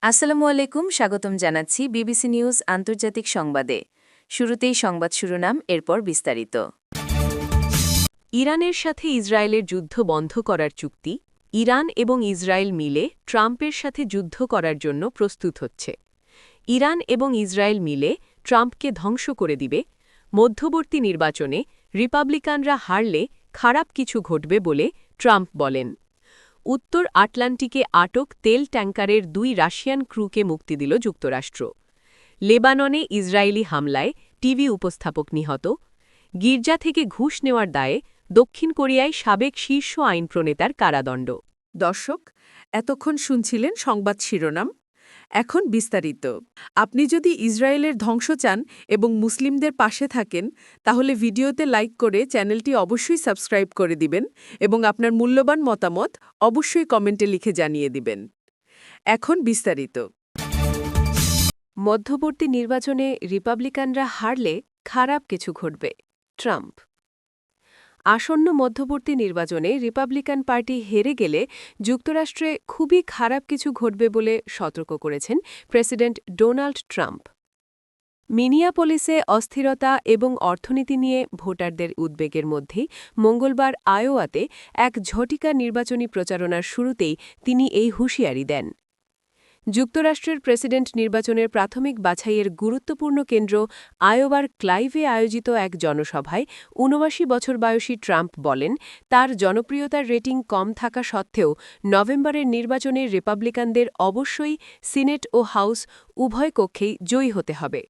আসসালামু আলাইকুম, স্বাগতম জানাচ্ছি বিবিসি নিউজ আন্তর্জাতিক সংবাদে। শুরুতেই সংবাদ শিরোনাম, এরপর বিস্তারিত। ইরানের সাথে ইসরায়েলের যুদ্ধ বন্ধ করার চুক্তি। ইরান এবং ইসরায়েল মিলে ট্রাম্পের সাথে যুদ্ধ করার জন্য প্রস্তুত হচ্ছে। ইরান এবং ইসরায়েল মিলে ট্রাম্পকে ধ্বংস করে দিবে। মধ্যবর্তী নির্বাচনে রিপাবলিকানরা হারলে খারাপ কিছু ঘটবে বলে ট্রাম্প বলেন। উত্তর আটলান্টিকে আটক তেল ট্যাঙ্কারের 2 রাশিয়ান ক্রুকে মুক্তি দিল যুক্তরাষ্ট্র। লেবাননে ইসরায়েলি হামলায় টিভি উপস্থাপক নিহত। গির্জা থেকে ঘুষ নেওয়ার দায়ে দক্ষিণ কোরিয়ায় সাবেক শীর্ষ আইন প্রণেতার কারাদণ্ড। দর্শক, এতক্ষণ শুনছিলেন সংবাদ শিরোনাম। এখন বিস্তারিত। আপনি যদি ইসরায়েলের ধ্বংস চান এবং মুসলিমদের পাশে থাকেন, তাহলে ভিডিওতে লাইক করে চ্যানেলটি অবশ্যই সাবস্ক্রাইব করে দিবেন এবং আপনার মূল্যবান মতামত অবশ্যই কমেন্টে লিখে জানিয়ে দিবেন। এখন বিস্তারিত। মধ্যবর্তী নির্বাচনে রিপাবলিকানরা হারলে খারাপ কিছু ঘটবে, ট্রাম্প। আসন্ন মধ্যবর্তী নির্বাচনে রিপাবলিকান পার্টি হেরে গেলে যুক্তরাষ্ট্রে খুবই খারাপ কিছু ঘটবে বলে সতর্ক করেছেন প্রেসিডেন্ট ডোনাল্ড ট্রাম্প। মিনিয়াপোলিসে অস্থিরতা এবং অর্থনীতি নিয়ে ভোটারদের উদ্বেগের মধ্যেই মঙ্গলবার আয়োয়াতে এক ঝটিকা নির্বাচনী প্রচারণার শুরুতেই তিনি এই হুঁশিয়ারি দেন। যুক্তরাষ্ট্রের প্রেসিডেন্ট নির্বাচনের প্রাথমিক বাছাইয়ের গুরুত্বপূর্ণ কেন্দ্র আয়োবার ক্লাইভে আয়োজিত এক জনসভায় ৭৯ বছর বয়সী ট্রাম্প বলেন, তার জনপ্রিয়তার রেটিং কম থাকা সত্ত্বেও নভেম্বরের নির্বাচনে রিপাবলিকানদের অবশ্যই সিনেট ও হাউস উভয় কক্ষেই জয়ী হতে হবে।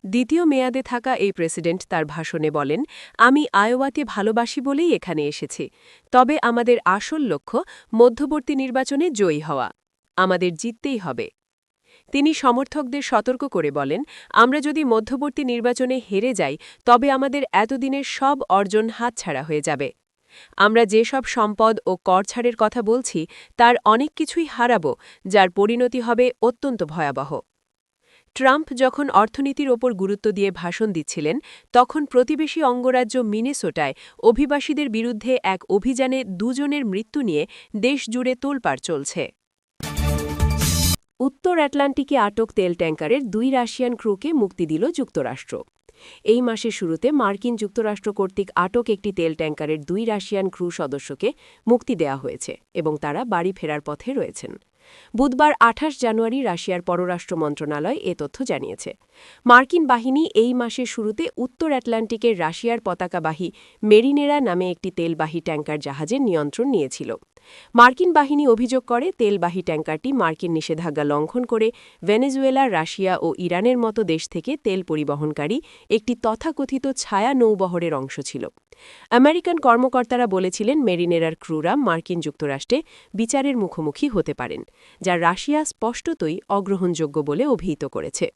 দ্বিতীয় মেয়াদে থাকা এই প্রেসিডেন্ট তার ভাষণে বলেন, আমি আয়োয়াতে ভালোবাসি বলেই এখানে এসেছি, তবে আমাদের আসল লক্ষ্য মধ্যবর্তী নির্বাচনে জয়ী হওয়া। আমাদের জিততেই হবে। তিনি সমর্থকদের সতর্ক করে বলেন, আমরা যদি মধ্যবর্তী নির্বাচনে হেরে যাই তবে আমাদের এতদিনের সব অর্জন হাতছাড়া হয়ে যাবে। আমরা যেসব সম্পদ ও কর ছাড়ের কথা বলছি তার অনেক কিছুই হারাব, যার পরিণতি হবে অত্যন্ত ভয়াবহ। ট্রাম্প যখন অর্থনীতির ওপর গুরুত্ব দিয়ে ভাষণ দিচ্ছিলেন, তখন প্রতিবেশী অঙ্গরাজ্য মিনেসোটায় অভিবাসীদের বিরুদ্ধে এক অভিযানে 2 জনের মৃত্যু নিয়ে দেশ জুড়ে তোলপাড় চলছে। উত্তর আটলান্টিকে আটক তেল ট্যাঙ্কারের 2 রাশিয়ান ক্রুকে মুক্তি দিল যুক্তরাষ্ট্র। এই মাসের শুরুতে মার্কিন যুক্তরাষ্ট্র কর্তৃক আটক একটি তেল ট্যাঙ্কারের 2 রাশিয়ান ক্রু সদস্যকে মুক্তি দেওয়া হয়েছে এবং তারা বাড়ি ফেরার পথে রয়েছেন। বুধবার 28 জানুয়ারি রাশিয়ার পররাষ্ট্র মন্ত্রণালয় এ তথ্য জানিয়েছে। মার্কিন বাহিনী এই মাসের শুরুতে উত্তর আটলান্টিকের রাশিয়ার পতাকাবাহী মেরিনেরা নামে একটি তেলবাহী ট্যাঙ্কার জাহাজের নিয়ন্ত্রণ নিয়েছিল। মার্কিন বাহিনী অভিযোগ করে তেলবাহী ট্যাঙ্কারটি মার্কিন নিষেধাজ্ঞা লঙ্ঘন করে ভেনেজুয়েলা, রাশিয়া ও ইরানের মতো দেশ থেকে তেল পরিবহনকারী একটি তথাকথিত ছায়া নৌবহরের অংশ ছিল। আমেরিকান কর্মকর্তারা বলেছিলেন, মেরিনেরার ক্রুরা মার্কিন যুক্তরাষ্ট্রে বিচারের মুখোমুখি হতে পারেন, যা রাশিয়া স্পষ্টতই অগ্রহণযোগ্য বলে অভিহিত করেছে।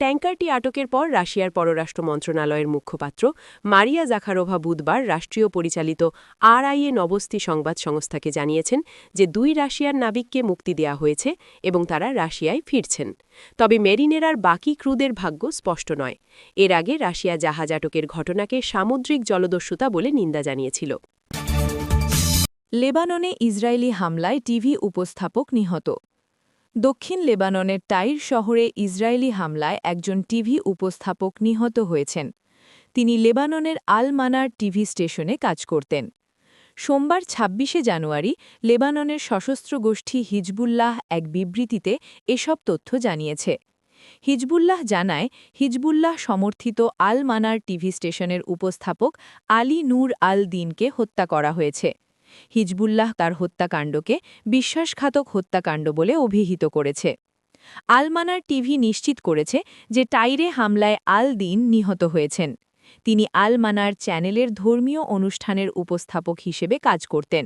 ট্যাঙ্কারটি আটকের পর রাশিয়ার পররাষ্ট্র মন্ত্রণালয়ের মুখপাত্র মারিয়া জাখারোভা বুধবার রাষ্ট্রীয় পরিচালিত আরআইএ নবস্তি সংবাদ সংস্থাকে জানিয়েছেন যে 2 রাশিয়ার নাবিককে মুক্তি দেওয়া হয়েছে এবং তারা রাশিয়ায় ফিরছেন। তবে মেরিনেরার বাকি ক্রুদের ভাগ্য স্পষ্ট নয়। এর আগে রাশিয়া জাহাজ আটকের ঘটনাকে সামুদ্রিক জলদস্যুতা বলে নিন্দা জানিয়েছিল। লেবাননে ইসরায়েলি হামলায় টিভি উপস্থাপক নিহত। দক্ষিণ লেবাননের টাইর শহরে ইসরায়েলি হামলায় একজন টিভি উপস্থাপক নিহত হয়েছেন। তিনি লেবাননের আল মানার টিভি স্টেশনে কাজ করতেন। সোমবার ২৬শে জানুয়ারি লেবাননের সশস্ত্র গোষ্ঠী হিজবুল্লাহ এক বিবৃতিতে এসব তথ্য জানিয়েছে। হিজবুল্লাহ জানায়, হিজবুল্লাহ সমর্থিত আল মানার টিভি স্টেশনের উপস্থাপক আলী নূর আল দিনকে হত্যা করা হয়েছে। হিজবুল্লাহ তার হত্যাকাণ্ডকে বিশ্বাসঘাতক হত্যাকাণ্ড বলে অভিহিত করেছে। আল মানার টিভি নিশ্চিত করেছে যে টাইরে হামলায় আল দিন নিহত হয়েছেন। তিনি আল মানার চ্যানেলের ধর্মীয় অনুষ্ঠানের উপস্থাপক হিসেবে কাজ করতেন।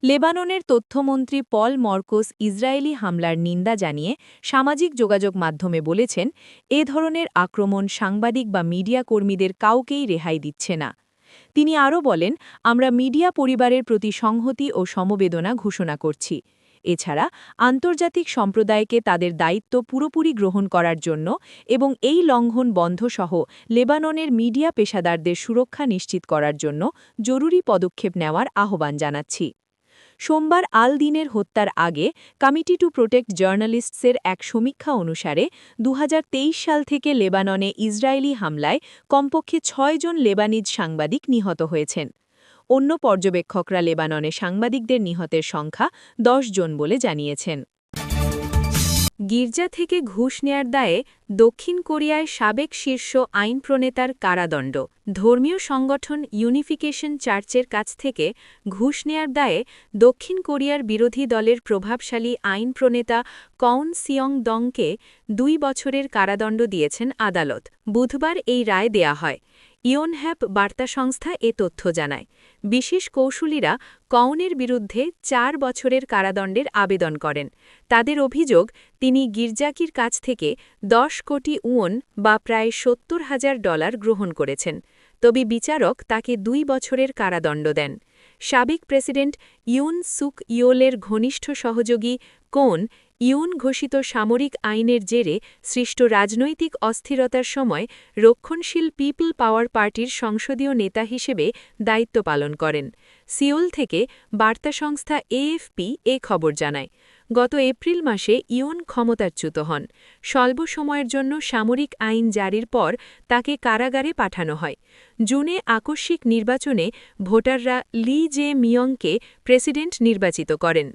লেবাননের তথ্যমন্ত্রী পল মরকোস ইসরায়েলি হামলার নিন্দা জানিয়ে সামাজিক যোগাযোগ মাধ্যমে বলেছেন, এ ধরনের আক্রমণ সাংবাদিক বা মিডিয়া কর্মীদের কাউকেই রেহাই দিচ্ছে না। তিনি আরও বলেন, আমরা মিডিয়া পরিবারের প্রতি সংহতি ও সমবেদনা ঘোষণা করছি। এছাড়া আন্তর্জাতিক সম্প্রদায়কে তাদের দায়িত্ব পুরোপুরি গ্রহণ করার জন্য এবং এই লঙ্ঘন বন্ধসহ লেবাননের মিডিয়া পেশাদারদের সুরক্ষা নিশ্চিত করার জন্য জরুরি পদক্ষেপ নেওয়ার আহ্বান জানাচ্ছি। সোমবার আল দিনের হত্যার আগে কমিটি টু প্রোটেক্ট জার্নালিস্টসের এক সমীক্ষা অনুসারে 2023 সাল থেকে লেবাননে ইসরায়েলি হামলায় কমপক্ষে 6 জন লেবানিজ সাংবাদিক নিহত হয়েছেন। অন্য পর্যবেক্ষকরা লেবাননে সাংবাদিকদের নিহতের সংখ্যা 10 জন বলে জানিয়েছেন। গির্জা থেকে ঘুষ নেয়ার দায়ে দক্ষিণ কোরিয়ায় সাবেক শীর্ষ আইন প্রণেতার কারাদণ্ড। ধর্মীয় সংগঠন ইউনিফিকেশন চার্চের কাছ থেকে ঘুষ নেয়ার দায়ে দক্ষিণ কোরিয়ার বিরোধী দলের প্রভাবশালী আইন প্রণেতা কউন সিয়ং দংকে 2 বছরের কারাদণ্ড দিয়েছেন আদালত। বুধবার এই রায় দেয়া হয়। ইয়নহ্যাপ বার্তা সংস্থা এ তথ্য জানায়। বিশেষ কৌশলীরা কউনের বিরুদ্ধে 4 বছরের কারাদণ্ডের আবেদন করেন। তাদের অভিযোগ, তিনি গির্জাকির কাছ থেকে 10 কোটি উওন বা প্রায় $70,000 গ্রহণ করেছেন। তবে বিচারক তাকে 2 বছরের কারাদণ্ড দেন। সাবেক প্রেসিডেন্ট ইউন সুক ইয়োলের ঘনিষ্ঠ সহযোগী কোন ইউন ঘোষিত সামরিক আইনের জেরে সৃষ্ট রাজনৈতিক অস্থিরতার সময় রক্ষণশীল পিপল পাওয়ার পার্টির সংসদীয় নেতা হিসেবে দায়িত্ব পালন করেন। সিওল থেকে বার্তা সংস্থা এএফপি এ খবর জানায়। গত এপ্রিল মাসে ইউন ক্ষমতাচ্যুত হন। স্বল্প সময়ের জন্য সামরিক আইন জারির পর তাকে কারাগারে পাঠানো হয়। জুনে আকস্মিক নির্বাচনে ভোটাররা লি জে মিয়ংকে প্রেসিডেন্ট নির্বাচিত করেন।